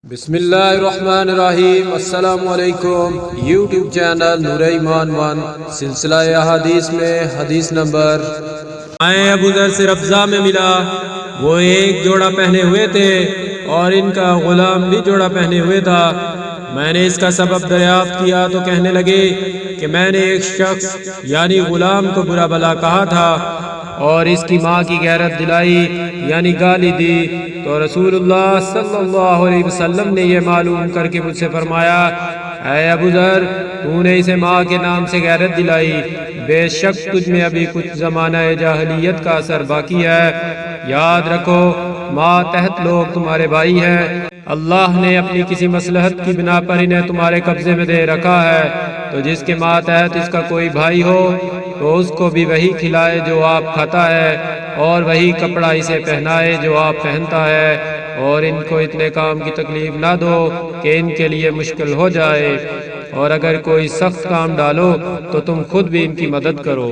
بسم اللہ الرحمن الرحیم۔ السلام علیکم۔ یوٹیوب چینل نور ایمان ون سلسلہ احادیث میں حدیث نمبر ابو ذر سے رفضہ میں ملا، وہ ایک جوڑا پہنے ہوئے تھے اور ان کا غلام بھی جوڑا پہنے ہوئے تھا۔ میں نے اس کا سبب دریافت کیا تو کہنے لگے کہ میں نے ایک شخص یعنی غلام کو برا بلا کہا تھا اور اس کی ماں کی غیرت دلائی یعنی گالی دی، تو رسول اللہ صلی اللہ علیہ وسلم نے یہ معلوم کر کے مجھ سے فرمایا، اے ابو ذر، تو نے اسے ماں کے نام سے غیرت دلائی، بے شک تجھ میں ابھی کچھ زمانہ جاہلیت کا اثر باقی ہے۔ یاد رکھو، ماتحت لوگ تمہارے بھائی ہیں، اللہ نے اپنی کسی مصلحت کی بنا پر انہیں تمہارے قبضے میں دے رکھا ہے، تو جس کے ماتحت اس کا کوئی بھائی ہو تو اس کو بھی وہی کھلائے جو آپ کھاتا ہے، اور وہی کپڑا اسے پہنائے جو آپ پہنتا ہے، اور ان کو اتنے کام کی تکلیف نہ دو کہ ان کے لیے مشکل ہو جائے، اور اگر کوئی سخت کام ڈالو تو تم خود بھی ان کی مدد کرو۔